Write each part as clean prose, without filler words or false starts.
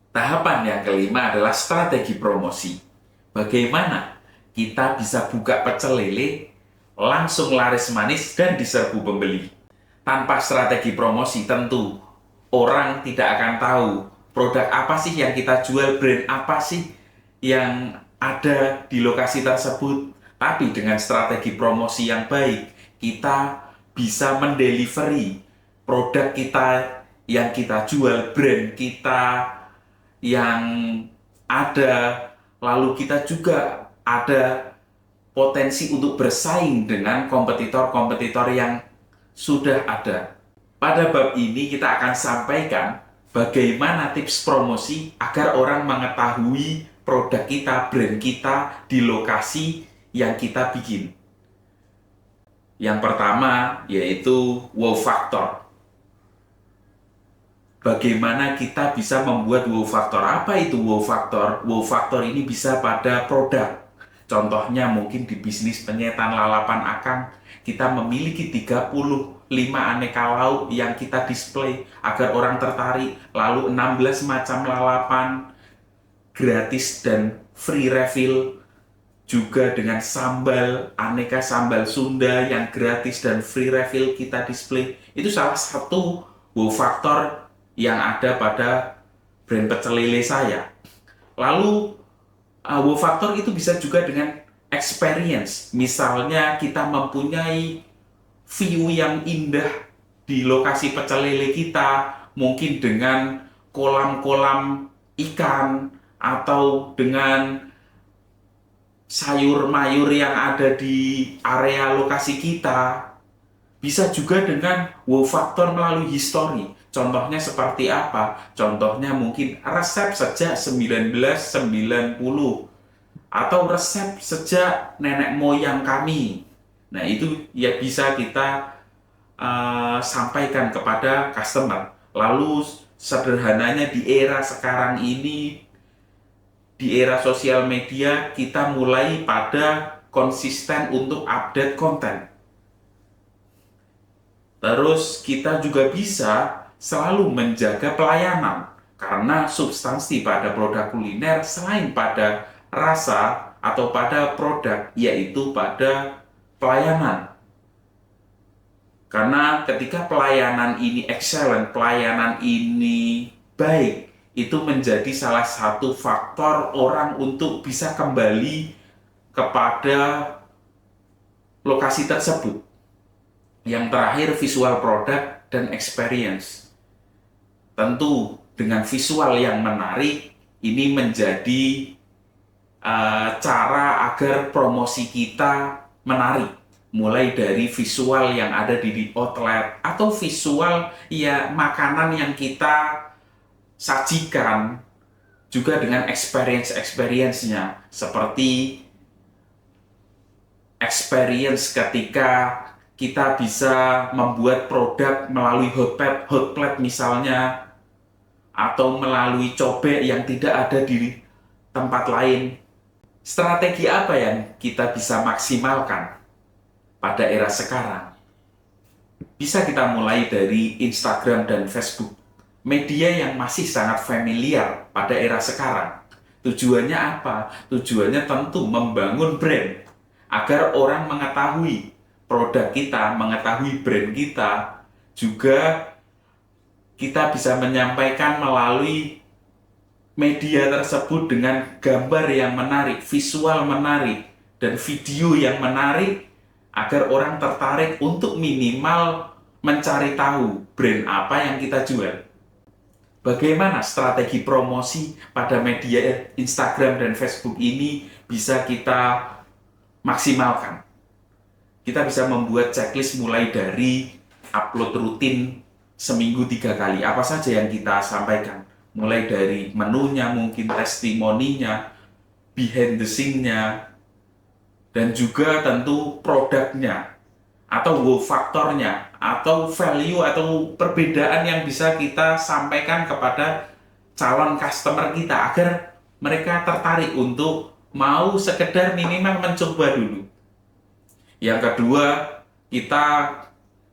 Tahapan yang kelima adalah strategi promosi. Bagaimana kita bisa buka pecel lele, langsung laris manis dan diserbu pembeli. Tanpa strategi promosi tentu orang tidak akan tahu produk apa sih yang kita jual, brand apa sih yang ada di lokasi tersebut. Tapi dengan strategi promosi yang baik, kita bisa mendelivery produk kita yang kita jual, brand kita yang ada, lalu kita juga ada potensi untuk bersaing dengan kompetitor-kompetitor yang sudah ada. Pada bab ini kita akan sampaikan bagaimana tips promosi agar orang mengetahui produk kita, brand kita di lokasi yang kita bikin. Yang pertama yaitu wow factor. Bagaimana kita bisa membuat wow factor? Apa itu wow factor? Wow factor ini bisa pada produk. Contohnya mungkin di bisnis penyetan lalapan akang, kita memiliki 35 aneka lauk yang kita display agar orang tertarik. Lalu 16 macam lalapan gratis dan free refill, juga dengan sambal, aneka sambal Sunda yang gratis dan free refill kita display. Itu salah satu wow factor yang ada pada brand pecel lele saya. Lalu wow factor itu bisa juga dengan experience. Misalnya kita mempunyai view yang indah di lokasi pecel lele kita, mungkin dengan kolam-kolam ikan atau dengan sayur mayur yang ada di area lokasi kita. Bisa juga dengan wow factor melalui histori. Contohnya seperti apa? Contohnya mungkin resep sejak 1990 atau resep sejak nenek moyang kami. Nah, itu ya bisa kita sampaikan kepada customer. Lalu sederhananya di era sekarang ini, di era sosial media, kita mulai pada konsisten untuk update konten. Terus kita juga bisa selalu menjaga pelayanan, karena substansi pada produk kuliner selain pada rasa atau pada produk, yaitu pada pelayanan. Karena ketika pelayanan ini excellent, pelayanan ini baik, itu menjadi salah satu faktor orang untuk bisa kembali kepada lokasi tersebut. Yang terakhir, visual produk dan experience. Tentu dengan visual yang menarik, ini menjadi cara agar promosi kita menarik. Mulai dari visual yang ada di outlet, atau visual ya makanan yang kita sajikan, juga dengan experience-nya. Seperti experience ketika kita bisa membuat produk melalui hot plate misalnya, atau melalui cobek yang tidak ada di tempat lain. Strategi apa yang kita bisa maksimalkan pada era sekarang? Bisa kita mulai dari Instagram dan Facebook, media yang masih sangat familiar pada era sekarang. Tujuannya apa? Tujuannya tentu membangun brand, agar orang mengetahui produk kita, mengetahui brand kita. Juga kita bisa menyampaikan melalui media tersebut dengan gambar yang menarik, visual menarik, dan video yang menarik, agar orang tertarik untuk minimal mencari tahu brand apa yang kita jual. Bagaimana strategi promosi pada media Instagram dan Facebook ini bisa kita maksimalkan? Kita bisa membuat checklist mulai dari upload rutin seminggu 3 kali. Apa saja yang kita sampaikan? Mulai dari menunya, mungkin testimoninya, behind the scene-nya, dan juga tentu produknya, atau wow faktornya, atau value atau perbedaan yang bisa kita sampaikan kepada calon customer kita, agar mereka tertarik untuk mau sekedar minimal mencoba dulu. Yang kedua, kita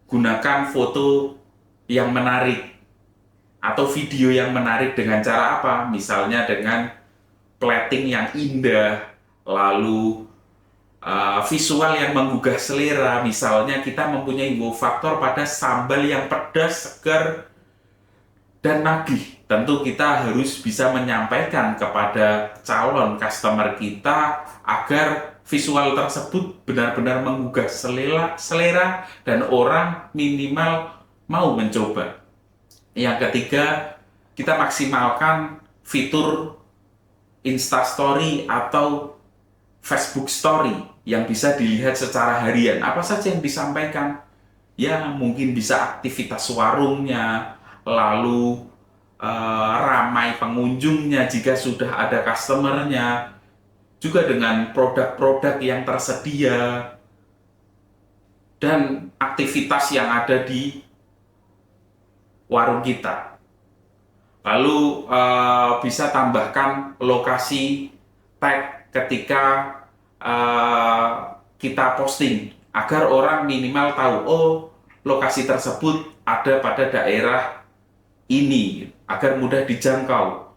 gunakan foto yang menarik. atau video yang menarik dengan cara apa? Misalnya dengan plating yang indah, lalu visual yang menggugah selera. Misalnya kita mempunyai wow faktor pada sambal yang pedas, segar, dan nagih. Tentu kita harus bisa menyampaikan kepada calon customer kita agar visual tersebut benar-benar menggugah selera dan orang minimal mau mencoba. Yang ketiga, kita maksimalkan fitur Instastory atau Facebook Story yang bisa dilihat secara harian. Apa saja yang disampaikan? Ya, mungkin bisa aktivitas warungnya, lalu ramai pengunjungnya jika sudah ada customernya, juga dengan produk-produk yang tersedia, dan aktivitas yang ada di warung kita. Lalu bisa tambahkan lokasi tag ketika kita posting agar orang minimal tahu, oh, lokasi tersebut ada pada daerah ini, agar mudah dijangkau.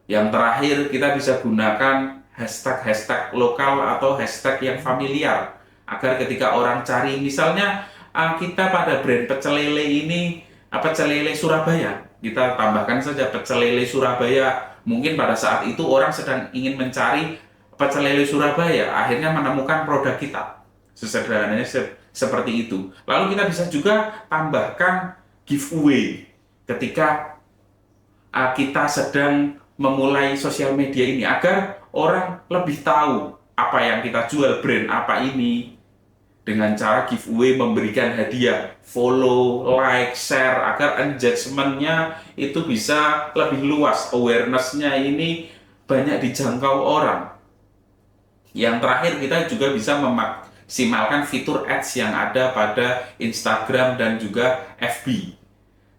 Yang terakhir, kita bisa gunakan hashtag-hashtag lokal atau hashtag yang familiar agar ketika orang cari, misalnya kita pada brand pecel lele ini, pecel lele Surabaya, kita tambahkan saja pecel lele Surabaya. Mungkin pada saat itu orang sedang ingin mencari pecel lele Surabaya, akhirnya menemukan produk kita. Sesederhananya seperti itu. Lalu kita bisa juga tambahkan giveaway ketika kita sedang memulai sosial media ini, agar orang lebih tahu apa yang kita jual, brand apa ini, dengan cara giveaway, memberikan hadiah, follow, like, share, agar engagement-nya itu bisa lebih luas, awareness-nya ini banyak dijangkau orang. Yang terakhir, kita juga bisa memaksimalkan fitur ads yang ada pada Instagram dan juga FB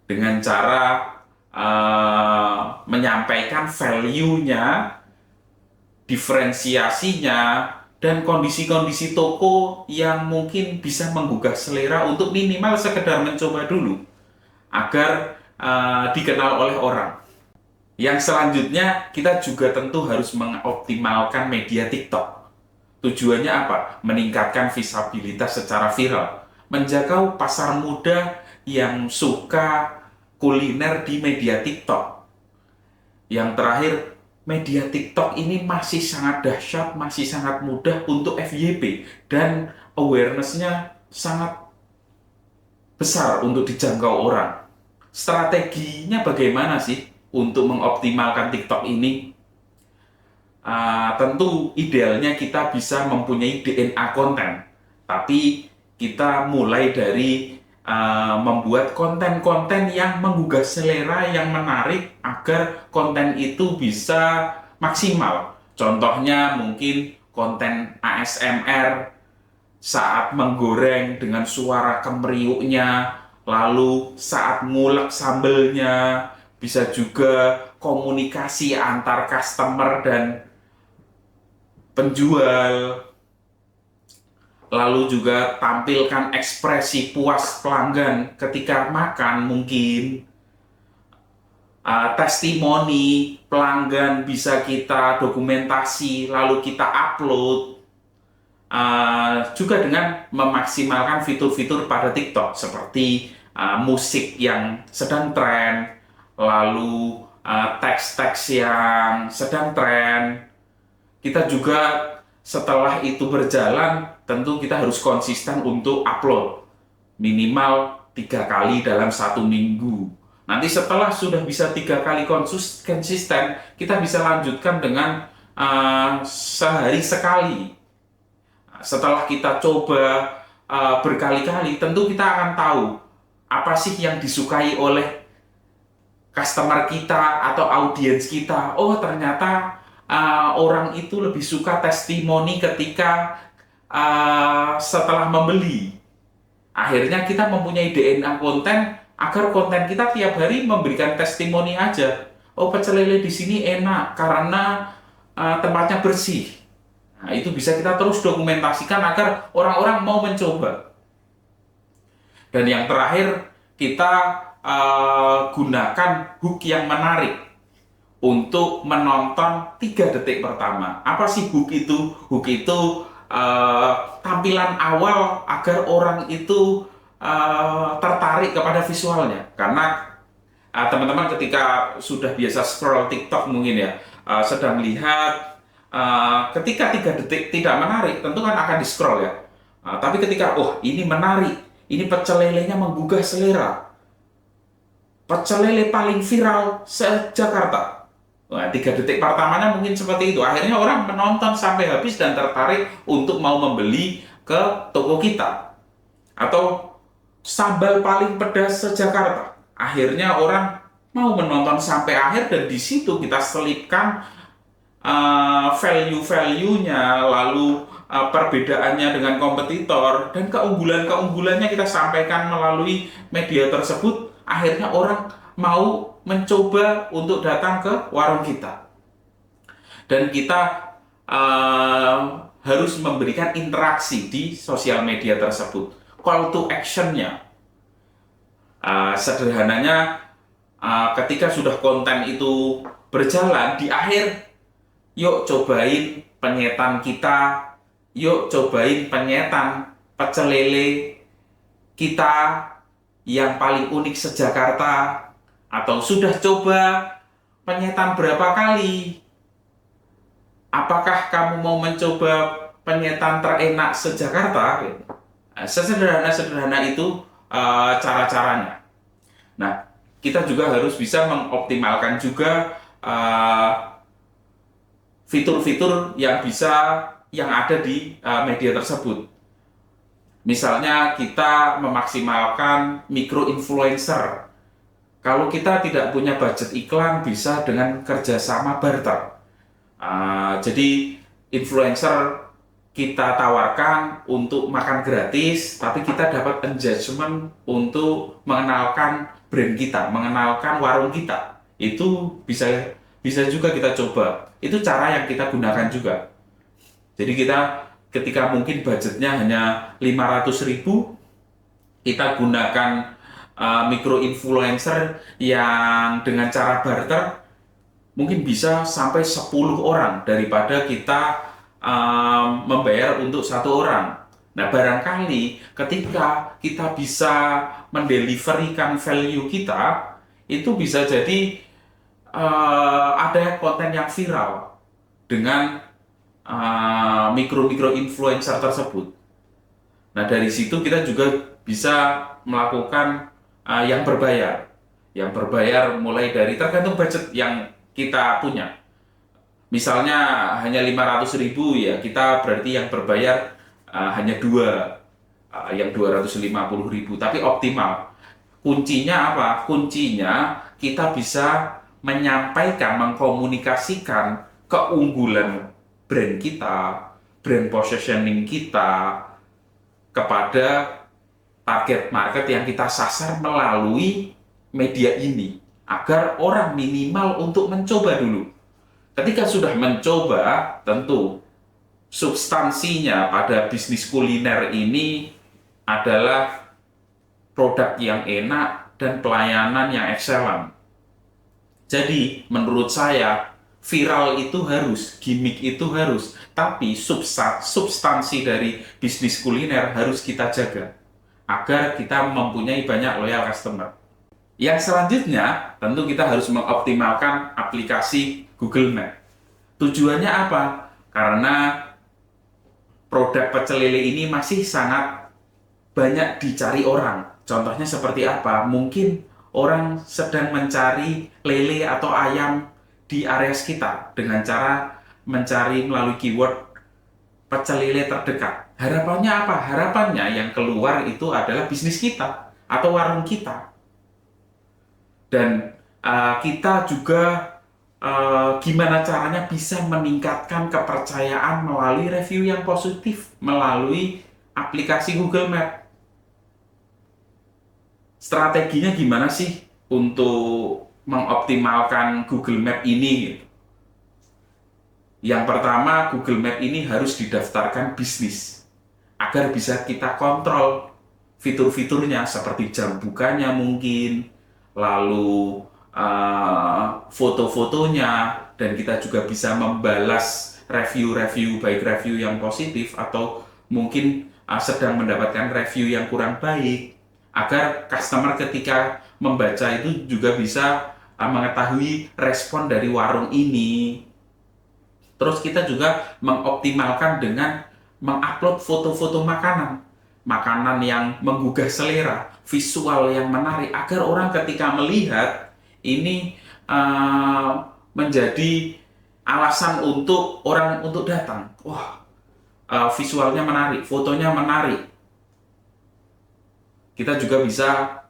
dengan cara menyampaikan value-nya, diferensiasinya, dan kondisi-kondisi toko yang mungkin bisa menggugah selera untuk minimal sekedar mencoba dulu agar dikenal oleh orang. Yang selanjutnya, kita juga tentu harus mengoptimalkan media TikTok. Tujuannya apa? Meningkatkan visibilitas secara viral, menjangkau pasar muda yang suka kuliner di media TikTok. Yang terakhir, media TikTok ini masih sangat dahsyat, masih sangat mudah untuk FYP, dan awareness-nya sangat besar untuk dijangkau orang. Strateginya bagaimana sih untuk mengoptimalkan TikTok ini? Tentu idealnya kita bisa mempunyai DNA konten, tapi kita mulai dari membuat konten-konten yang menggugah selera, yang menarik, agar konten itu bisa maksimal. Contohnya mungkin konten ASMR saat menggoreng dengan suara kemeriuknya, lalu saat ngulek sambelnya, bisa juga komunikasi antar customer dan penjual, lalu juga tampilkan ekspresi puas pelanggan ketika makan, mungkin testimoni pelanggan bisa kita dokumentasi, lalu kita upload, juga dengan memaksimalkan fitur-fitur pada TikTok seperti musik yang sedang tren, lalu teks-teks yang sedang tren. Kita juga setelah itu berjalan, tentu kita harus konsisten untuk upload minimal 3 kali dalam 1 minggu. Nanti setelah sudah bisa 3 kali konsisten, kita bisa lanjutkan dengan sehari sekali. Setelah kita coba berkali-kali, tentu kita akan tahu apa sih yang disukai oleh customer kita atau audiens kita. Oh, ternyata orang itu lebih suka testimoni ketika setelah membeli. Akhirnya kita mempunyai DNA konten agar konten kita tiap hari memberikan testimoni aja. Oh, pecel lele di sini enak karena tempatnya bersih. Nah, itu bisa kita terus dokumentasikan agar orang-orang mau mencoba. Dan yang terakhir, kita gunakan hook yang menarik untuk menonton 3 detik pertama. Apa sih hook itu? Hook itu tampilan awal agar orang itu tertarik kepada visualnya. Karena teman-teman ketika sudah biasa scroll TikTok mungkin ya, sedang lihat ketika 3 detik tidak menarik, tentu kan akan di-scroll ya. Tapi ketika, oh ini menarik, ini pecel lelenya menggugah selera, pecel lele paling viral se-Jakarta. Nah, 3 detik pertamanya mungkin seperti itu. Akhirnya orang menonton sampai habis dan tertarik untuk mau membeli ke toko kita. Atau sambal paling pedas se-Jakarta. Akhirnya orang mau menonton sampai akhir dan di situ kita selipkan value-value-nya, lalu perbedaannya dengan kompetitor dan keunggulan-keunggulannya kita sampaikan melalui media tersebut. Akhirnya orang mau mencoba untuk datang ke warung kita. Dan kita harus memberikan interaksi di sosial media tersebut. Call to action-nya. Sederhananya, ketika sudah konten itu berjalan, di akhir, yuk cobain penyetan kita, yuk cobain penyetan pecel lele kita yang paling unik se-Jakarta. Atau sudah coba penyetan berapa kali? Apakah kamu mau mencoba penyetan terenak se-Jakarta? Sesederhana-sederhana itu cara-caranya. Nah, kita juga harus bisa mengoptimalkan juga fitur-fitur yang ada di media tersebut. Misalnya kita memaksimalkan micro-influencer. Kalau kita tidak punya budget iklan, bisa dengan kerjasama barter. Jadi influencer kita tawarkan untuk makan gratis, tapi kita dapat engagement untuk mengenalkan brand kita, mengenalkan warung kita. Itu bisa juga kita coba. Itu cara yang kita gunakan juga. Jadi kita ketika mungkin budgetnya hanya 500.000, kita gunakan micro influencer yang dengan cara barter mungkin bisa sampai 10 orang daripada kita membayar untuk 1 orang. Nah, barangkali ketika kita bisa mendeliverikan value kita, itu bisa jadi ada konten yang viral dengan mikro influencer tersebut. Nah, dari situ kita juga bisa melakukan yang berbayar mulai dari tergantung budget yang kita punya. Misalnya hanya 500.000 ya, kita berarti yang berbayar hanya 2, yang 250.000, tapi optimal. Kuncinya apa? Kuncinya kita bisa menyampaikan, mengkomunikasikan keunggulan brand kita, brand positioning kita kepada target market yang kita sasar melalui media ini, agar orang minimal untuk mencoba dulu. Ketika sudah mencoba, tentu substansinya pada bisnis kuliner ini adalah produk yang enak dan pelayanan yang excellent. Jadi, menurut saya, viral itu harus, gimmick itu harus, tapi substansi dari bisnis kuliner harus kita jaga agar kita mempunyai banyak loyal customer. Yang selanjutnya, tentu kita harus mengoptimalkan aplikasi Google Map. Tujuannya apa? Karena produk pecel lele ini masih sangat banyak dicari orang. Contohnya seperti apa? Mungkin orang sedang mencari lele atau ayam di area sekitar dengan cara mencari melalui keyword pecel lele terdekat. Harapannya apa? Harapannya yang keluar itu adalah bisnis kita atau warung kita. Dan kita juga gimana caranya bisa meningkatkan kepercayaan melalui review yang positif melalui aplikasi Google Map. Strateginya gimana sih untuk mengoptimalkan Google Map ini? Yang pertama, Google Map ini harus didaftarkan bisnis agar bisa kita kontrol fitur-fiturnya seperti jam bukanya mungkin, lalu foto-fotonya, dan kita juga bisa membalas review-review, baik review yang positif atau mungkin sedang mendapatkan review yang kurang baik, agar customer ketika membaca itu juga bisa mengetahui respon dari warung ini. Terus kita juga mengoptimalkan dengan mengupload foto-foto makanan, makanan yang menggugah selera, visual yang menarik, agar orang ketika melihat ini menjadi alasan untuk orang untuk datang. Wah, visualnya menarik, fotonya menarik. Kita juga bisa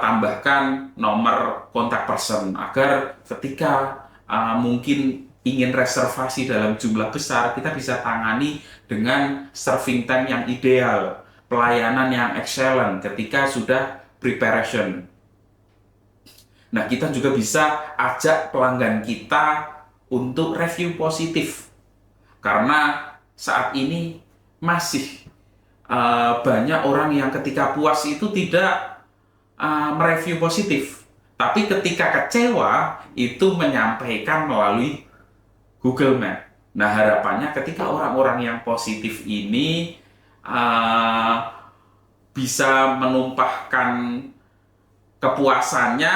tambahkan nomor kontak person, agar ketika mungkin ingin reservasi dalam jumlah besar, kita bisa tangani dengan serving time yang ideal, pelayanan yang excellent ketika sudah preparation. Nah, kita juga bisa ajak pelanggan kita untuk review positif, karena saat ini masih banyak orang yang ketika puas itu tidak mereview positif, tapi ketika kecewa itu menyampaikan melalui Google Map. Nah, harapannya ketika orang-orang yang positif ini bisa menumpahkan kepuasannya,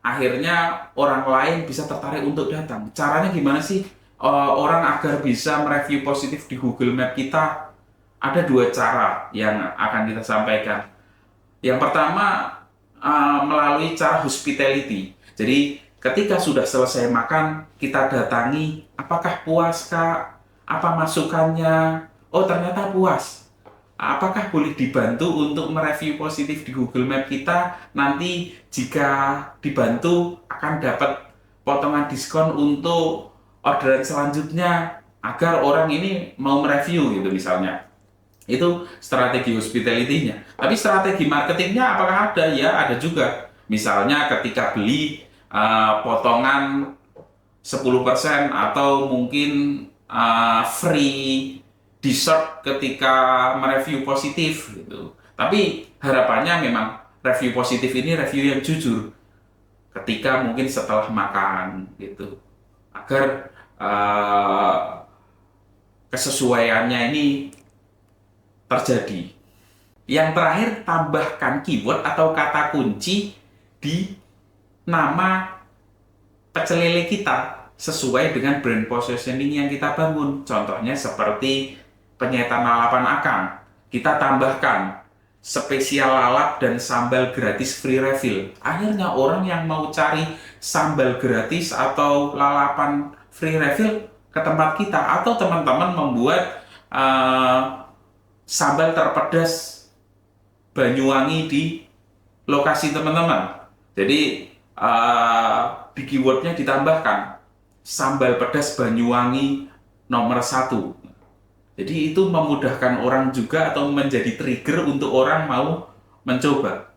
akhirnya orang lain bisa tertarik untuk datang. Caranya gimana sih orang agar bisa mereview positif di Google Map kita? Ada dua cara yang akan kita sampaikan. Yang pertama, melalui cara hospitality. Jadi ketika sudah selesai makan, kita datangi, apakah puas Kak? Apa masukannya? Oh, ternyata puas. Apakah boleh dibantu untuk mereview positif di Google Map kita? Nanti jika dibantu akan dapat potongan diskon untuk orderan selanjutnya, agar orang ini mau mereview gitu misalnya. Itu strategi hospitality-nya. Tapi strategi marketingnya apakah ada? Ya, ada juga. Misalnya ketika beli potongan 10% atau mungkin free dessert ketika mereview positif gitu. Tapi harapannya memang review positif ini review yang jujur ketika mungkin setelah makan gitu. Agar kesesuaiannya ini terjadi. Yang terakhir, tambahkan keyword atau kata kunci di nama pecel lele kita sesuai dengan brand positioning yang kita bangun. Contohnya seperti penyetan lalapan akang. Kita tambahkan spesial lalap dan sambal gratis free refill. Akhirnya orang yang mau cari sambal gratis atau lalapan free refill ke tempat kita, atau teman-teman membuat sambal terpedas Banyuwangi di lokasi teman-teman. Jadi di keywordnya ditambahkan sambal pedas Banyuwangi nomor 1. Jadi itu memudahkan orang juga atau menjadi trigger untuk orang mau mencoba.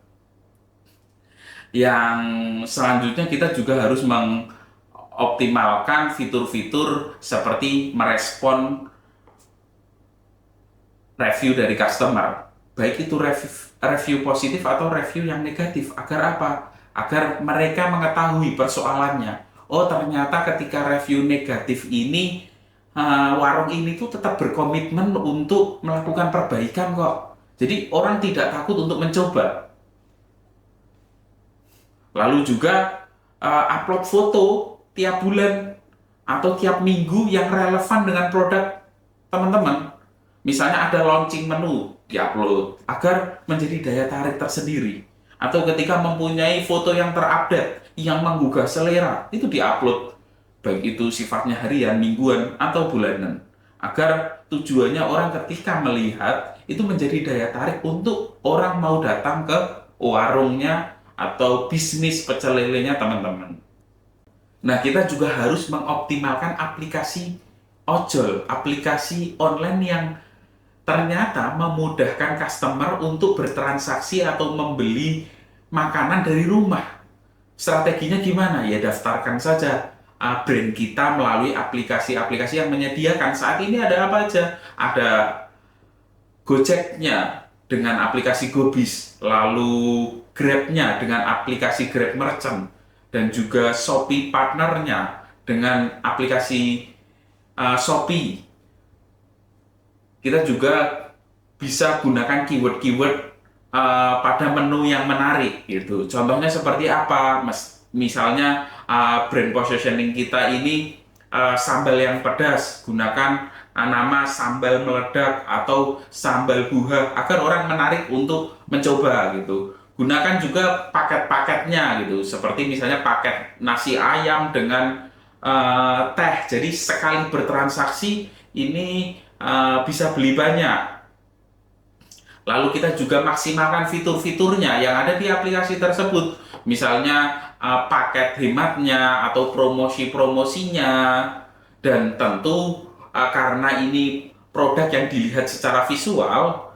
Yang selanjutnya kita juga harus mengoptimalkan fitur-fitur seperti merespon review dari customer, baik itu review positif atau review yang negatif. Agar apa? Agar mereka mengetahui persoalannya. Oh, ternyata ketika review negatif ini warung ini tuh tetap berkomitmen untuk melakukan perbaikan kok. Jadi orang tidak takut untuk mencoba. Lalu juga upload foto tiap bulan atau tiap minggu yang relevan dengan produk teman-teman. Misalnya ada launching menu, diupload agar menjadi daya tarik tersendiri. Atau ketika mempunyai foto yang terupdate, yang menggugah selera, itu diupload. Baik itu sifatnya harian, mingguan, atau bulanan. Agar tujuannya orang ketika melihat, itu menjadi daya tarik untuk orang mau datang ke warungnya atau bisnis pecel lelenya teman-teman. Nah, kita juga harus mengoptimalkan aplikasi ojol, aplikasi online yang ternyata memudahkan customer untuk bertransaksi atau membeli makanan dari rumah. Strateginya gimana? Ya daftarkan saja brand kita melalui aplikasi-aplikasi yang menyediakan. Saat ini ada apa aja? Ada Gojeknya, dengan aplikasi Gobis, lalu Grab-nya dengan aplikasi Grab Merchant, dan juga Shopee partnernya dengan aplikasi Shopee. Kita juga bisa gunakan keyword-keyword pada menu yang menarik gitu. Contohnya seperti apa? Misalnya brand positioning kita ini sambal yang pedas, gunakan nama sambal meledak atau sambal buah agar orang menarik untuk mencoba gitu. Gunakan juga paket-paketnya gitu, seperti misalnya paket nasi ayam dengan teh. Jadi sekali bertransaksi ini bisa beli banyak. Lalu kita juga maksimalkan fitur-fiturnya yang ada di aplikasi tersebut. Misalnya paket hematnya atau promosi-promosinya. Dan tentu karena ini produk yang dilihat secara visual,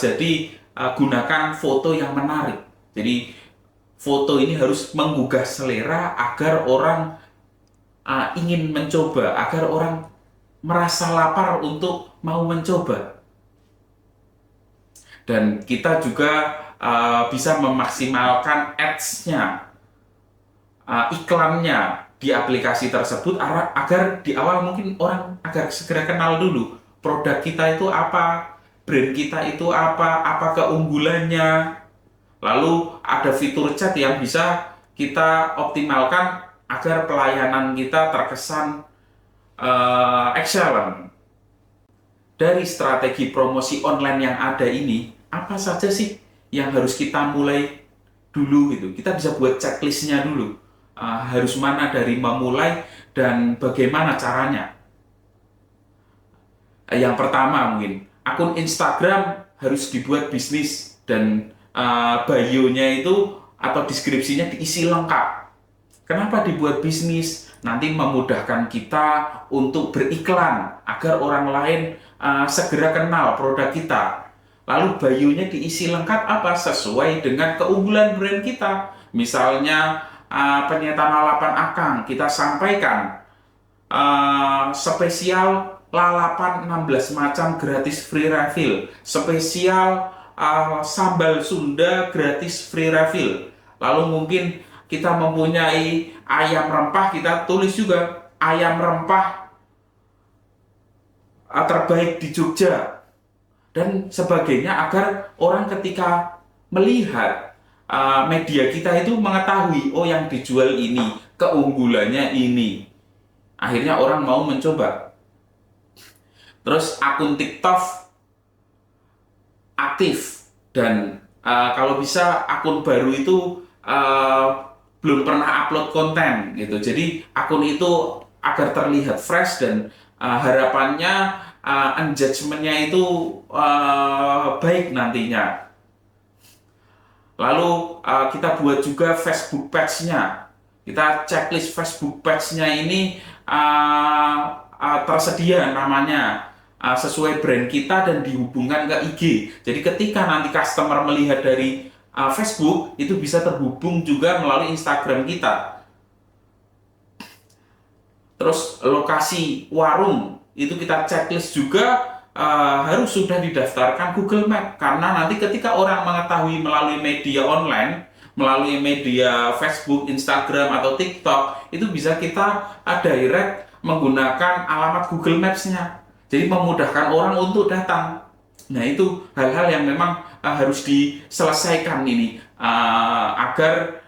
jadi gunakan foto yang menarik. Jadi foto ini harus menggugah selera agar orang ingin mencoba, agar orang merasa lapar untuk mau mencoba. Dan kita juga bisa memaksimalkan ads-nya, iklannya di aplikasi tersebut agar di awal mungkin orang agar segera kenal dulu produk kita itu apa, brand kita itu apa keunggulannya. Lalu ada fitur chat yang bisa kita optimalkan agar pelayanan kita terkesan excellent. Dari strategi promosi online yang ada ini, apa saja sih yang harus kita mulai dulu gitu? Kita bisa buat checklistnya dulu. Harus mana dari memulai dan bagaimana caranya. Yang pertama mungkin, akun Instagram harus dibuat bisnis dan bio-nya itu atau deskripsinya diisi lengkap. Kenapa dibuat bisnis? Nanti memudahkan kita untuk beriklan agar orang lain segera kenal produk kita. Lalu bio-nya diisi lengkap apa? Sesuai dengan keunggulan brand kita. Misalnya penyetan lalapan akang, kita sampaikan spesial lalapan 16 macam gratis free refill. Spesial sambal Sunda gratis free refill. Lalu mungkin kita mempunyai ayam rempah, kita tulis juga ayam rempah terbaik di Jogja dan sebagainya, agar orang ketika melihat media kita itu mengetahui, oh yang dijual ini, keunggulannya ini. Akhirnya orang mau mencoba. Terus akun TikTok aktif dan kalau bisa akun baru itu belum pernah upload konten gitu. Jadi akun itu agar terlihat fresh dan harapannya engagement-nya itu baik nantinya. Lalu kita buat juga Facebook page-nya. Kita checklist Facebook page-nya ini tersedia namanya sesuai brand kita dan dihubungkan ke IG. Jadi ketika nanti customer melihat dari Facebook, itu bisa terhubung juga melalui Instagram kita. Terus lokasi warung itu kita checklist juga harus sudah didaftarkan Google Map, karena nanti ketika orang mengetahui melalui media online, melalui media Facebook, Instagram atau TikTok, itu bisa kita direct menggunakan alamat Google Maps-nya. Jadi memudahkan orang untuk datang. Nah itu hal-hal yang memang harus diselesaikan ini agar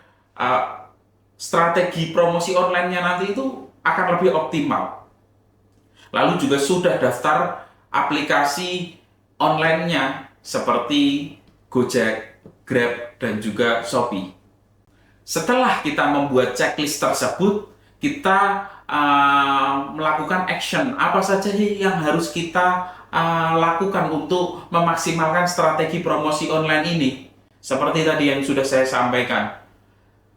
strategi promosi online-nya nanti itu akan lebih optimal. Lalu juga sudah daftar aplikasi online-nya seperti Gojek, Grab, dan juga Shopee. Setelah kita membuat checklist tersebut, kita melakukan action. Apa saja yang harus kita lakukan untuk memaksimalkan strategi promosi online ini? Seperti tadi yang sudah saya sampaikan.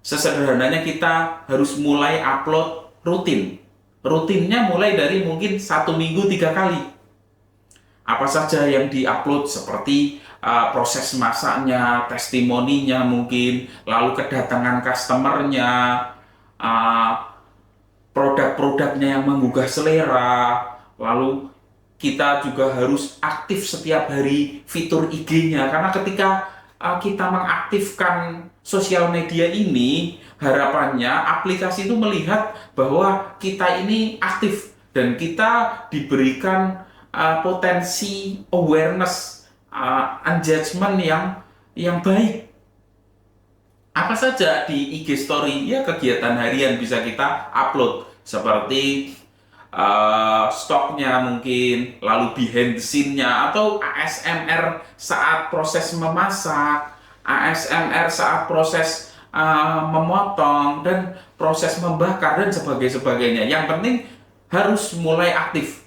Sesederhananya kita harus mulai upload rutin. Rutinnya mulai dari mungkin 1 minggu 3 kali. Apa saja yang diupload seperti proses masaknya, testimoninya mungkin, lalu kedatangan customernya, produk-produknya yang menggugah selera, lalu kita juga harus aktif setiap hari fitur IG-nya, karena ketika kita mengaktifkan sosial media ini, harapannya aplikasi itu melihat bahwa kita ini aktif dan kita diberikan potensi awareness, engagement yang baik. Apa saja di IG Story? Ya, kegiatan harian bisa kita upload seperti stoknya mungkin, lalu behind the scene-nya, atau ASMR saat proses memasak, ASMR saat proses memotong, dan proses membakar, dan sebagainya. Yang penting harus mulai aktif.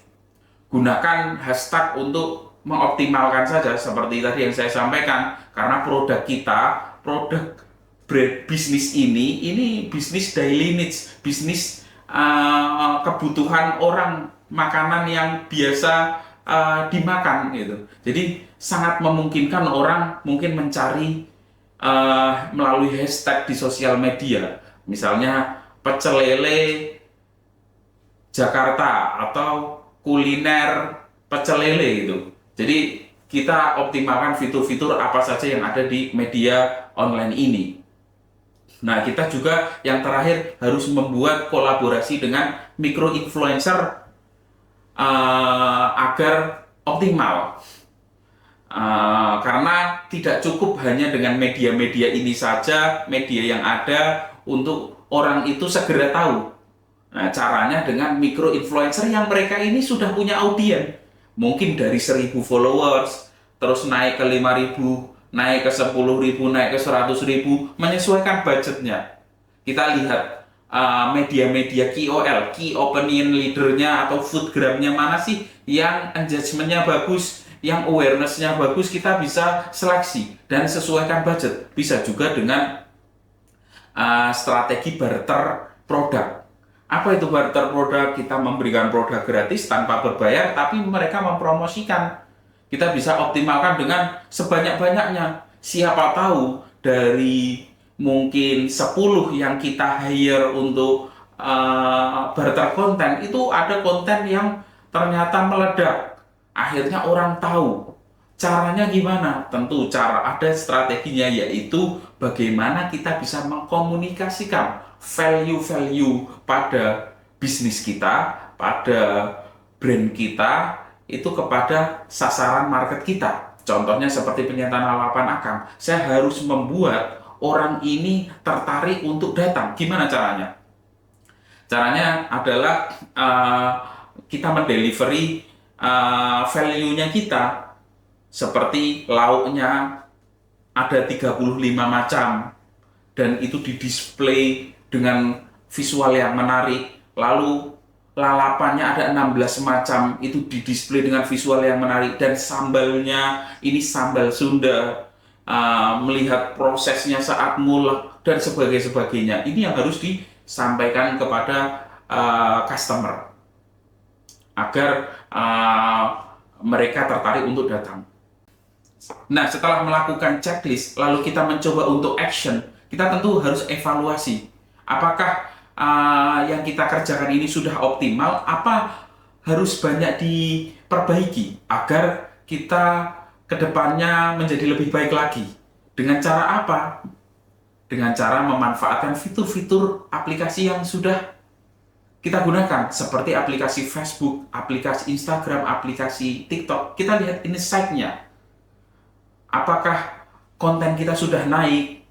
Gunakan hashtag untuk mengoptimalkan saja, seperti tadi yang saya sampaikan, karena produk kita, produk brand bisnis ini bisnis daily needs, bisnis kebutuhan orang, makanan yang biasa dimakan gitu. Jadi sangat memungkinkan orang mungkin mencari melalui hashtag di sosial media, misalnya pecel lele Jakarta atau kuliner pecel lele gitu. Jadi kita optimalkan fitur-fitur apa saja yang ada di media online ini. Nah, kita juga yang terakhir harus membuat kolaborasi dengan micro influencer agar optimal. Karena tidak cukup hanya dengan media-media ini saja, media yang ada untuk orang itu segera tahu. Nah, caranya dengan micro influencer yang mereka ini sudah punya audiens. Mungkin dari 1.000 followers, terus naik ke 5.000, naik ke 10.000, naik ke 100.000, menyesuaikan budgetnya. Kita lihat media-media KOL, Key Opinion Leader-nya atau foodgram-nya mana sih yang engagement-nya bagus, yang awareness-nya bagus, kita bisa seleksi dan sesuaikan budget. Bisa juga dengan strategi barter produk. Apa itu barter produk? Kita memberikan produk gratis tanpa berbayar, tapi mereka mempromosikan. Kita bisa optimalkan dengan sebanyak-banyaknya. Siapa tahu dari mungkin 10 yang kita hire untuk barter konten, itu ada konten yang ternyata meledak. Akhirnya orang tahu. Caranya gimana? Tentu ada strateginya, yaitu bagaimana kita bisa mengkomunikasikan value-value pada bisnis kita, pada brand kita, itu kepada sasaran market kita. Contohnya seperti penyataan lalapan akang. Saya harus membuat orang ini tertarik untuk datang. Gimana caranya? Caranya adalah kita mendelivery value-nya kita. Seperti lauknya ada 35 macam, dan itu didisplay dengan visual yang menarik. Lalu lalapannya ada 16 macam, itu didisplay dengan visual yang menarik. Dan sambalnya ini sambal Sunda, melihat prosesnya saat ngulek dan sebagainya. Ini yang harus disampaikan kepada customer agar mereka tertarik untuk datang. Nah, setelah melakukan checklist, lalu kita mencoba untuk action, kita tentu harus evaluasi. Apakah yang kita kerjakan ini sudah optimal? Apa harus banyak diperbaiki agar kita kedepannya menjadi lebih baik lagi? Dengan cara apa? Dengan cara memanfaatkan fitur-fitur aplikasi yang sudah kita gunakan, seperti aplikasi Facebook, aplikasi Instagram, aplikasi TikTok. Kita lihat insight-nya. Apakah konten kita sudah naik?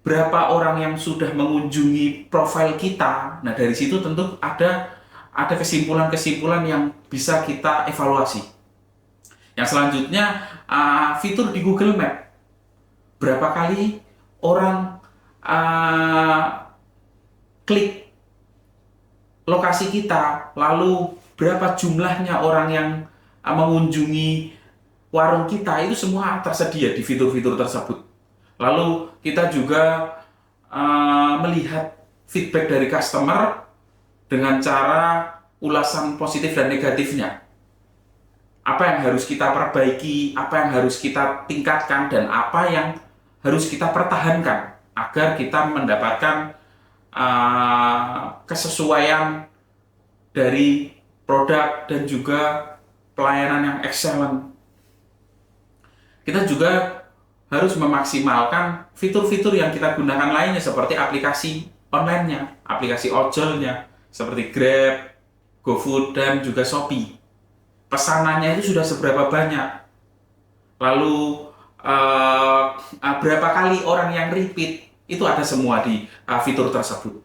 Berapa orang yang sudah mengunjungi profil kita? Nah, dari situ tentu ada kesimpulan-kesimpulan yang bisa kita evaluasi. Yang selanjutnya, fitur di Google Map. Berapa kali orang klik lokasi kita, lalu berapa jumlahnya orang yang mengunjungi warung kita, itu semua tersedia di fitur-fitur tersebut. Lalu kita juga melihat feedback dari customer dengan cara ulasan positif dan negatifnya. Apa yang harus kita perbaiki, apa yang harus kita tingkatkan, dan apa yang harus kita pertahankan agar kita mendapatkan kesesuaian dari produk dan juga pelayanan yang excellent. Kita juga harus memaksimalkan fitur-fitur yang kita gunakan lainnya seperti aplikasi online-nya, aplikasi ojolnya, seperti Grab, GoFood, dan juga Shopee. Pesanannya itu sudah seberapa banyak, lalu berapa kali orang yang repeat, itu ada semua di fitur tersebut.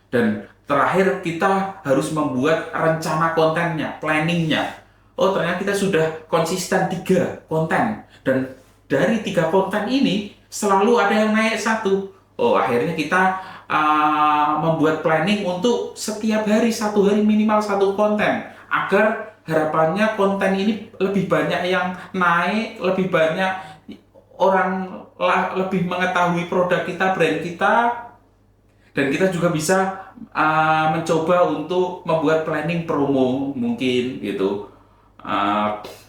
Dan terakhir, kita harus membuat rencana kontennya, planningnya. Oh, ternyata kita sudah konsisten 3 konten, dan dari 3 konten ini selalu ada yang naik 1. Oh, akhirnya kita membuat planning untuk setiap hari, 1 hari minimal 1 konten, agar harapannya konten ini lebih banyak yang naik, lebih banyak orang lebih mengetahui produk kita, brand kita, dan kita juga bisa mencoba untuk membuat planning promo mungkin gitu.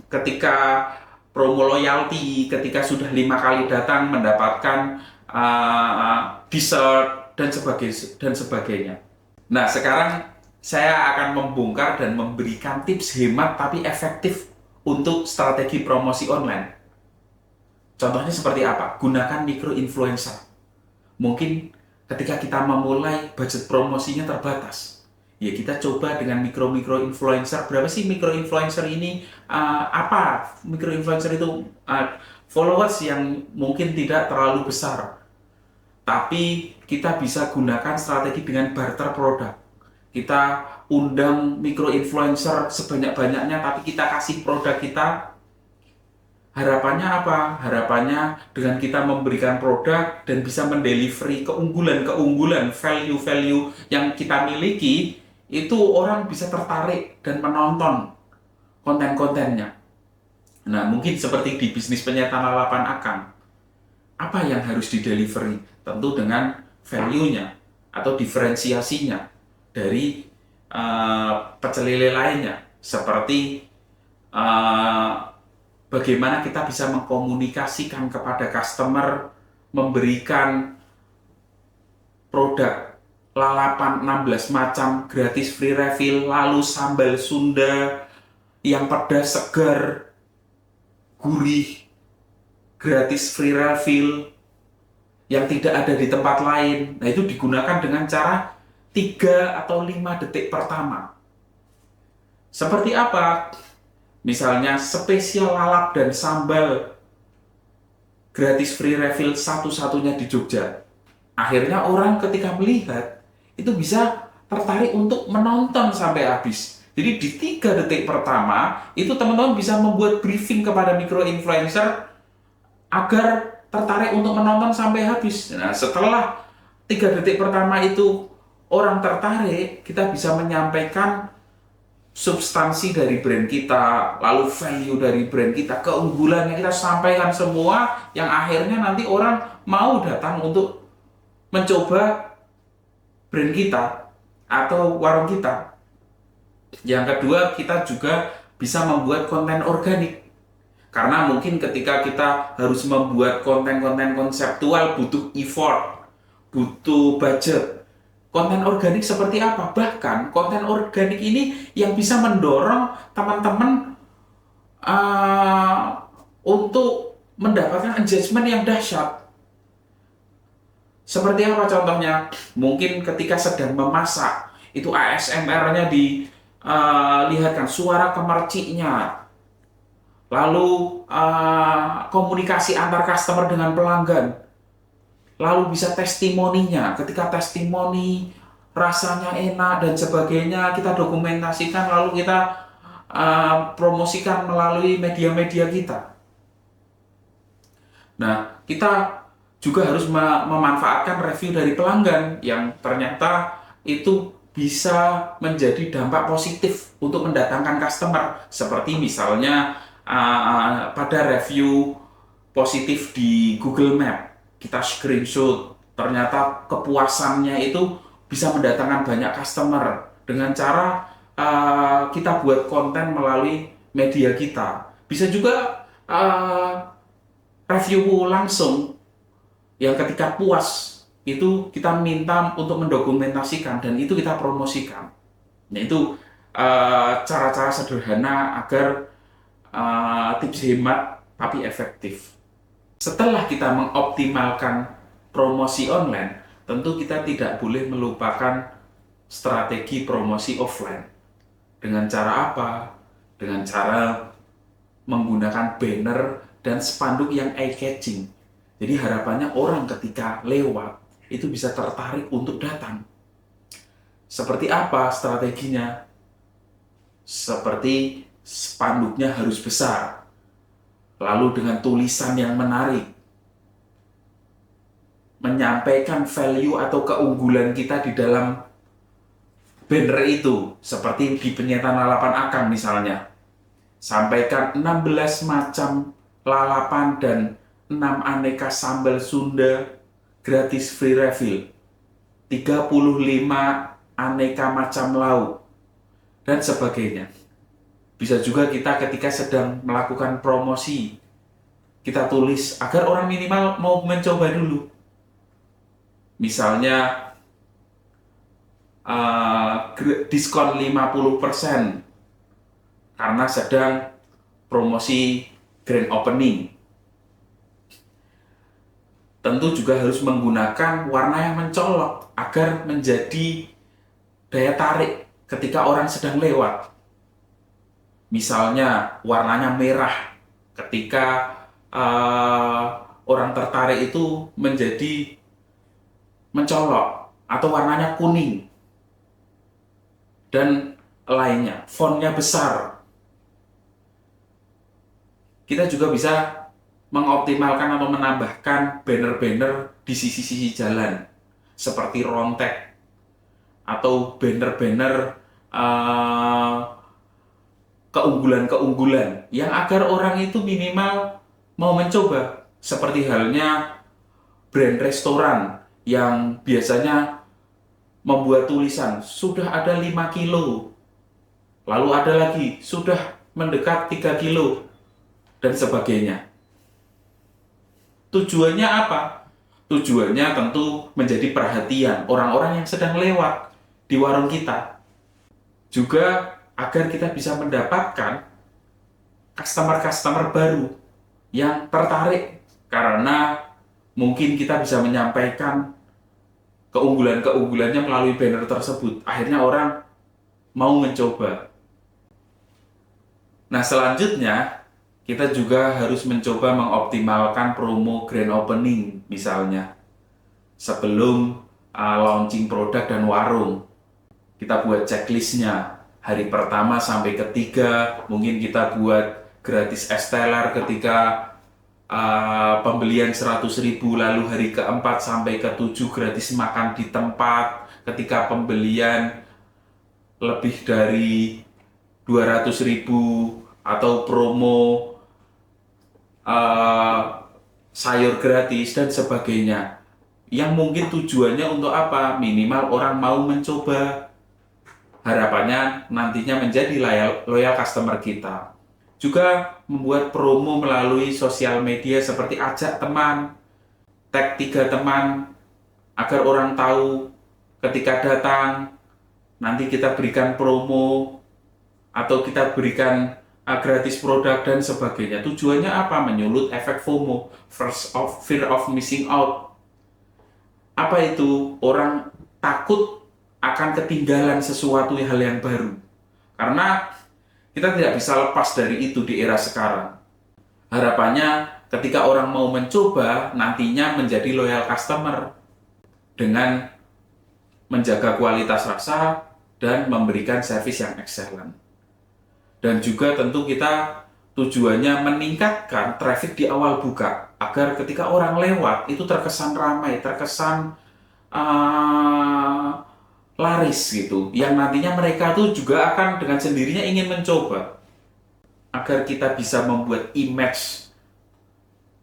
Ketika promo loyalty, ketika sudah 5 kali datang mendapatkan dessert dan sebagainya. Nah, sekarang saya akan membongkar dan memberikan tips hemat tapi efektif untuk strategi promosi online. Contohnya seperti apa? Gunakan micro influencer. Mungkin ketika kita memulai budget promosinya terbatas, ya kita coba dengan micro influencer. Berapa sih micro influencer ini? Apa micro influencer itu? Followers yang mungkin tidak terlalu besar, tapi kita bisa gunakan strategi dengan barter produk. Kita undang micro influencer sebanyak-banyaknya, tapi kita kasih produk kita. Harapannya apa? Harapannya dengan kita memberikan produk dan bisa mendelivery keunggulan, value-value yang kita miliki, itu orang bisa tertarik dan menonton konten-kontennya. Nah, mungkin seperti di bisnis penyetan lalapan akang. Apa yang harus didelivery? Tentu dengan value-nya atau diferensiasinya dari pecel lele lainnya. Seperti bagaimana kita bisa mengkomunikasikan kepada customer, memberikan produk lalapan 16 macam gratis free refill, lalu sambal Sunda yang pedas, segar, gurih, gratis free refill yang tidak ada di tempat lain. Nah, itu digunakan dengan cara 3 atau 5 detik pertama. Seperti apa? Misalnya spesial lalap dan sambal gratis free refill satu-satunya di Jogja. Akhirnya orang ketika melihat itu bisa tertarik untuk menonton sampai habis. Jadi di 3 detik pertama itu teman-teman bisa membuat briefing kepada micro influencer agar tertarik untuk menonton sampai habis. Nah, setelah 3 detik pertama itu orang tertarik, kita bisa menyampaikan substansi dari brand kita, lalu value dari brand kita, keunggulannya kita sampaikan semua, yang akhirnya nanti orang mau datang untuk mencoba brand kita atau warung kita. Yang kedua, kita juga bisa membuat konten organik. Karena mungkin ketika kita harus membuat konten-konten konseptual butuh effort, butuh budget. Konten organik seperti apa? Bahkan konten organik ini yang bisa mendorong teman-teman untuk mendapatkan engagement yang dahsyat. Seperti apa contohnya? Mungkin ketika sedang memasak, itu ASMR-nya dilihatkan, suara kemerciknya, lalu komunikasi antar customer dengan pelanggan, lalu bisa testimoninya. Ketika testimoni rasanya enak dan sebagainya, kita dokumentasikan, lalu kita promosikan melalui media-media kita. Nah, kita juga harus memanfaatkan review dari pelanggan yang ternyata itu bisa menjadi dampak positif untuk mendatangkan customer. Seperti misalnya pada review positif di Google Map, kita screenshot, ternyata kepuasannya itu bisa mendatangkan banyak customer dengan cara kita buat konten melalui media kita. Bisa juga review langsung yang ketika puas itu kita minta untuk mendokumentasikan dan itu kita promosikan. Nah, itu cara-cara sederhana agar tips hemat tapi efektif. Setelah kita mengoptimalkan promosi online, tentu kita tidak boleh melupakan strategi promosi offline. Dengan cara apa? Dengan cara menggunakan banner dan spanduk yang eye-catching. Jadi harapannya orang ketika lewat itu bisa tertarik untuk datang. Seperti apa strateginya? Seperti spanduknya harus besar, lalu dengan tulisan yang menarik, menyampaikan value atau keunggulan kita di dalam banner itu, seperti di penyetan lalapan akang misalnya. Sampaikan 16 macam lalapan dan 6 aneka sambal Sunda gratis free refill, 35 aneka macam lauk, dan sebagainya. Bisa juga kita ketika sedang melakukan promosi, kita tulis agar orang minimal mau mencoba dulu. Misalnya, diskon 50% karena sedang promosi grand opening. Tentu juga harus menggunakan warna yang mencolok agar menjadi daya tarik ketika orang sedang lewat. Misalnya warnanya merah, ketika orang tertarik itu menjadi mencolok, atau warnanya kuning dan lainnya, fontnya besar. Kita juga bisa mengoptimalkan atau menambahkan banner-banner di sisi-sisi jalan seperti rontek atau banner-banner keunggulan-keunggulan yang agar orang itu minimal mau mencoba, seperti halnya brand restoran yang biasanya membuat tulisan sudah ada 5 kilo, lalu ada lagi sudah mendekat 3 kilo, dan sebagainya. Tujuannya apa? Tujuannya tentu menjadi perhatian orang-orang yang sedang lewat di warung kita. Juga agar kita bisa mendapatkan customer-customer baru yang tertarik karena mungkin kita bisa menyampaikan keunggulan-keunggulannya melalui banner tersebut. Akhirnya orang mau mencoba. Nah, selanjutnya kita juga harus mencoba mengoptimalkan promo grand opening misalnya. Sebelum launching produk dan warung, kita buat checklistnya. Hari pertama sampai ketiga, mungkin kita buat gratis es teler ketika pembelian 100.000, lalu hari keempat sampai ke-7 gratis makan di tempat, ketika pembelian lebih dari 200.000 atau promo sayur gratis dan sebagainya. Yang mungkin tujuannya untuk apa? Minimal orang mau mencoba. Harapannya nantinya menjadi loyal customer kita. Juga membuat promo melalui sosial media seperti ajak teman, tag 3 teman, agar orang tahu ketika datang, nanti kita berikan promo, atau kita berikan gratis produk dan sebagainya. Tujuannya apa? Menyulut efek FOMO, fear of missing out. Apa itu? Orang takut akan ketinggalan sesuatu hal yang baru. Karena kita tidak bisa lepas dari itu di era sekarang. Harapannya ketika orang mau mencoba, nantinya menjadi loyal customer dengan menjaga kualitas rasa dan memberikan servis yang excellent. Dan juga tentu kita tujuannya meningkatkan traffic di awal buka, agar ketika orang lewat itu terkesan ramai, terkesan laris gitu, yang nantinya mereka tuh juga akan dengan sendirinya ingin mencoba. Agar kita bisa membuat image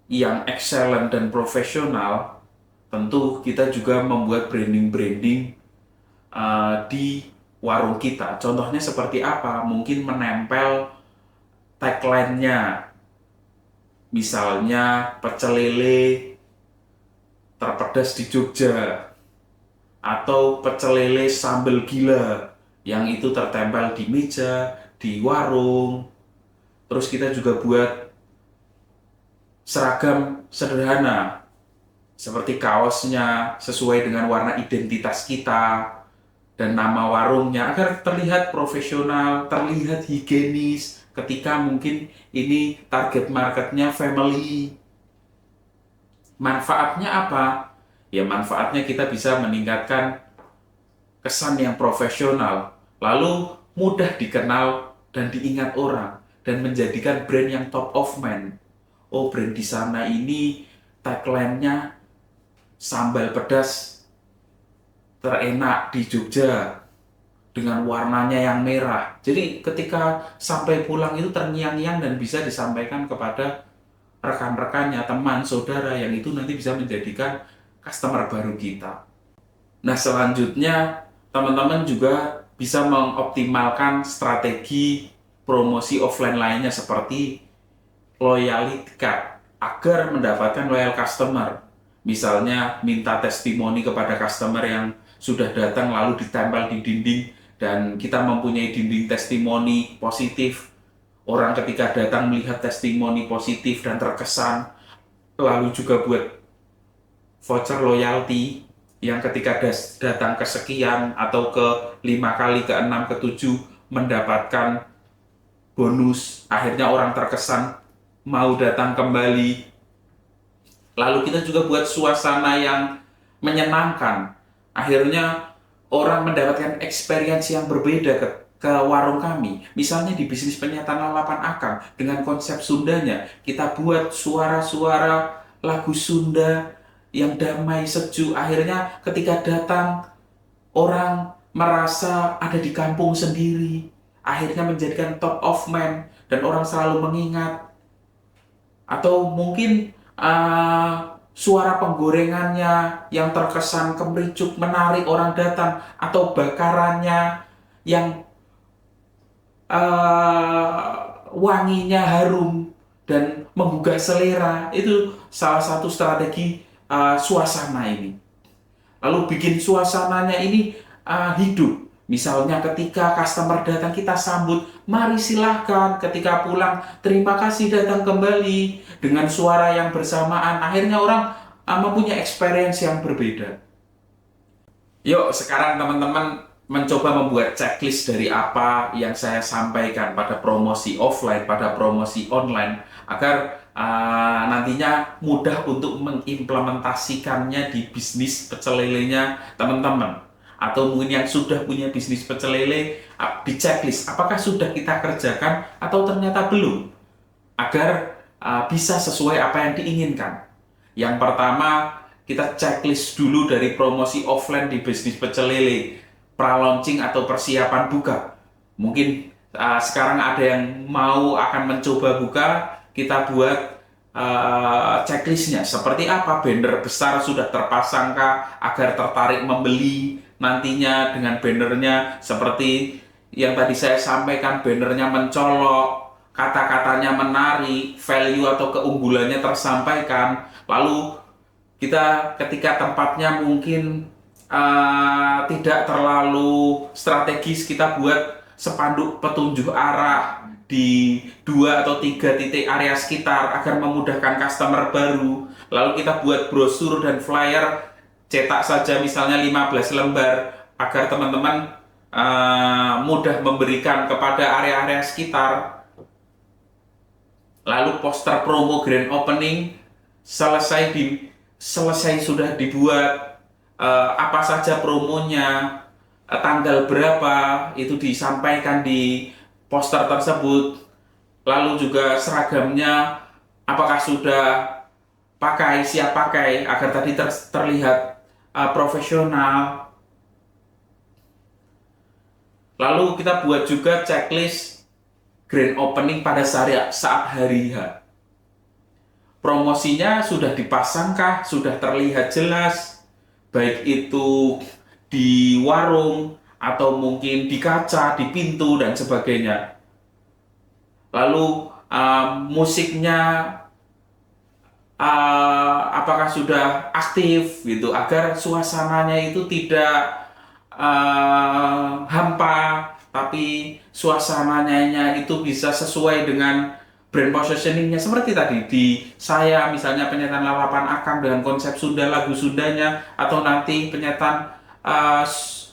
yang excellent dan profesional, tentu kita juga membuat branding-branding di warung kita. Contohnya seperti apa? Mungkin menempel tagline-nya, misalnya pecel lele terpedas di Jogja, atau pecel lele sambal gila yang itu tertempel di meja, di warung. Terus kita juga buat seragam sederhana, seperti kaosnya sesuai dengan warna identitas kita dan nama warungnya, agar terlihat profesional, terlihat higienis ketika mungkin ini target marketnya family. Manfaatnya apa? Ya manfaatnya kita bisa meningkatkan kesan yang profesional, lalu mudah dikenal dan diingat orang, dan menjadikan brand yang top of mind. Oh, brand di sana ini tagline-nya sambal pedas terenak di Jogja dengan warnanya yang merah. Jadi ketika sampai pulang itu terngiang-ngiang dan bisa disampaikan kepada rekan-rekannya, teman, saudara, yang itu nanti bisa menjadikan customer baru kita. Nah, selanjutnya teman-teman juga bisa mengoptimalkan strategi promosi offline lainnya seperti loyalty card agar mendapatkan loyal customer. Misalnya minta testimoni kepada customer yang sudah datang lalu ditempel di dinding, dan kita mempunyai dinding testimoni positif. Orang ketika datang melihat testimoni positif dan terkesan, lalu juga buat voucher loyalty yang ketika datang ke sekian atau ke 5 kali, ke 6, ke 7 mendapatkan bonus. Akhirnya orang terkesan mau datang kembali. Lalu kita juga buat suasana yang menyenangkan. Akhirnya orang mendapatkan experience yang berbeda ke warung kami. Misalnya di bisnis penyetan lalapan akang dengan konsep Sundanya, kita buat suara-suara lagu Sunda yang damai, sejuk. Akhirnya ketika datang, orang merasa ada di kampung sendiri. Akhirnya menjadikan top of mind dan orang selalu mengingat. Atau mungkin suara penggorengannya yang terkesan kemericuk menarik orang datang, atau bakarannya yang wanginya harum dan menggugah selera. Itu salah satu strategi suasana ini. Lalu bikin suasananya ini hidup. Misalnya ketika customer datang, kita sambut, mari silahkan. Ketika pulang, terima kasih datang kembali, dengan suara yang bersamaan. Akhirnya orang mempunyai experience yang berbeda. Yuk sekarang teman-teman mencoba membuat checklist dari apa yang saya sampaikan pada promosi offline, pada promosi online, agar nantinya mudah untuk mengimplementasikannya di bisnis pecel lelenya teman-teman. Atau mungkin yang sudah punya bisnis pecel lele, di checklist apakah sudah kita kerjakan atau ternyata belum, agar bisa sesuai apa yang diinginkan. Yang pertama, kita checklist dulu dari promosi offline di bisnis pecel lele, pra-launching atau persiapan buka. Mungkin sekarang ada yang mau akan mencoba buka, kita buat checklistnya seperti apa, banner besar sudah terpasangkah agar tertarik membeli. Nantinya dengan bannernya seperti yang tadi saya sampaikan, bannernya mencolok, kata-katanya menarik, value atau keunggulannya tersampaikan. Lalu kita ketika tempatnya mungkin tidak terlalu strategis, kita buat spanduk petunjuk arah di 2 atau 3 titik area sekitar agar memudahkan customer baru. Lalu kita buat brosur dan flyer, cetak saja misalnya 15 lembar agar teman-teman mudah memberikan kepada area-area sekitar. Lalu poster promo grand opening selesai sudah dibuat, apa saja promonya, tanggal berapa itu disampaikan di poster tersebut. Lalu juga seragamnya apakah sudah pakai, siap pakai, agar tadi terlihat profesional. Lalu kita buat juga checklist grand opening pada saat hari H. Promosinya sudah dipasangkah, sudah terlihat jelas, baik itu di warung atau mungkin di kaca, di pintu dan sebagainya. Lalu musiknya apakah sudah aktif gitu, agar suasananya itu tidak hampa tapi suasananya itu bisa sesuai dengan brand positioningnya. Seperti tadi di saya misalnya penyetan lalapan akam dengan konsep Sunda, lagu Sundanya, atau nanti penyetan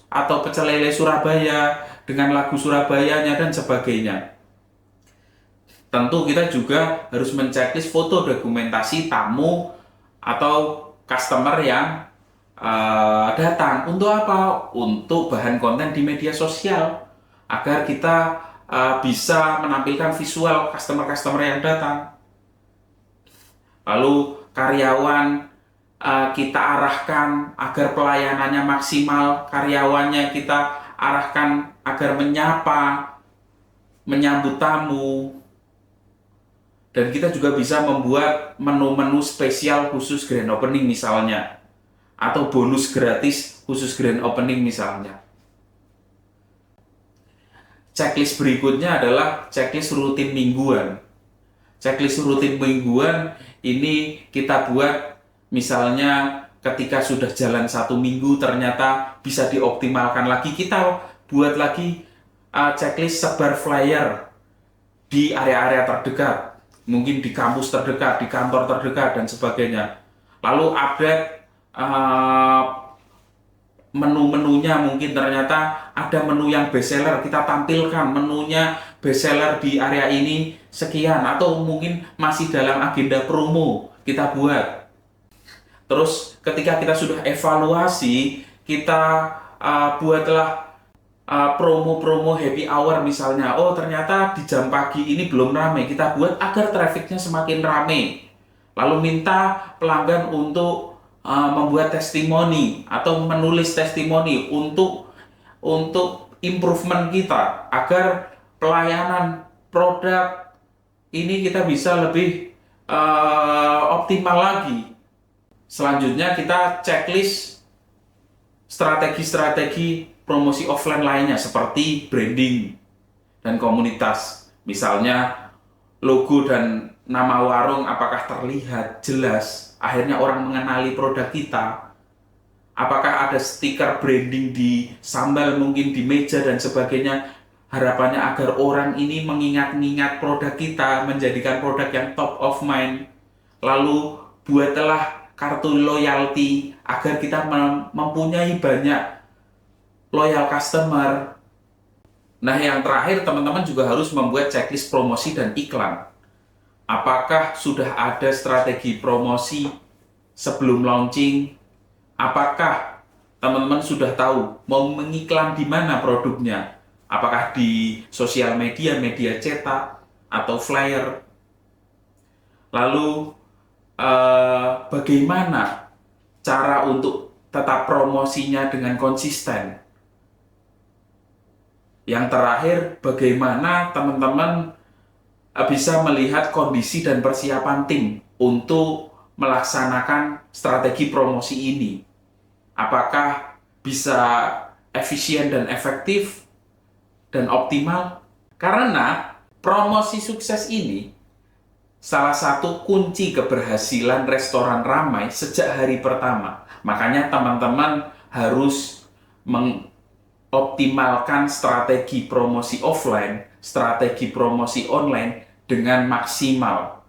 atau pecel lele Surabaya dengan lagu Surabayanya dan sebagainya. Tentu kita juga harus menceklis foto dokumentasi tamu atau customer yang datang. Untuk apa? Untuk bahan konten di media sosial, agar kita bisa menampilkan visual customer-customer yang datang. Lalu karyawan kita arahkan agar pelayanannya maksimal, karyawannya kita arahkan agar menyambut tamu. Dan kita juga bisa membuat menu-menu spesial khusus grand opening misalnya, atau bonus gratis khusus grand opening misalnya. Checklist berikutnya adalah checklist rutin mingguan. Checklist rutin mingguan ini kita buat misalnya ketika sudah jalan 1 minggu ternyata bisa dioptimalkan lagi, kita buat lagi checklist sebar flyer di area-area terdekat, mungkin di kampus terdekat, di kantor terdekat, dan sebagainya. Lalu update menu-menunya, mungkin ternyata ada menu yang bestseller, kita tampilkan menunya bestseller di area ini sekian, atau mungkin masih dalam agenda promo kita buat. Terus ketika kita sudah evaluasi, kita buatlah promo-promo happy hour misalnya. Oh, ternyata di jam pagi ini belum ramai, kita buat agar trafficnya semakin ramai. Lalu minta pelanggan untuk membuat testimoni atau menulis testimoni untuk improvement kita, agar pelayanan produk ini kita bisa lebih optimal lagi. Selanjutnya kita checklist strategi-strategi promosi offline lainnya seperti branding dan komunitas. Misalnya logo dan nama warung apakah terlihat jelas, akhirnya orang mengenali produk kita. Apakah ada stiker branding di sambal, mungkin di meja dan sebagainya. Harapannya agar orang ini mengingat-ingat produk kita, menjadikan produk yang top of mind. Lalu buatlah kartu loyalty agar kita mempunyai banyak loyal customer. Nah, yang terakhir teman-teman juga harus membuat checklist promosi dan iklan. Apakah sudah ada strategi promosi sebelum launching? Apakah teman-teman sudah tahu mau mengiklan di mana produknya? Apakah di sosial media, media cetak, atau flyer? Lalu bagaimana cara untuk tetap promosinya dengan konsisten? Yang terakhir, bagaimana teman-teman bisa melihat kondisi dan persiapan tim untuk melaksanakan strategi promosi ini? Apakah bisa efisien dan efektif dan optimal? Karena promosi sukses ini salah satu kunci keberhasilan restoran ramai sejak hari pertama. Makanya teman-teman harus mengoptimalkan strategi promosi offline, strategi promosi online dengan maksimal.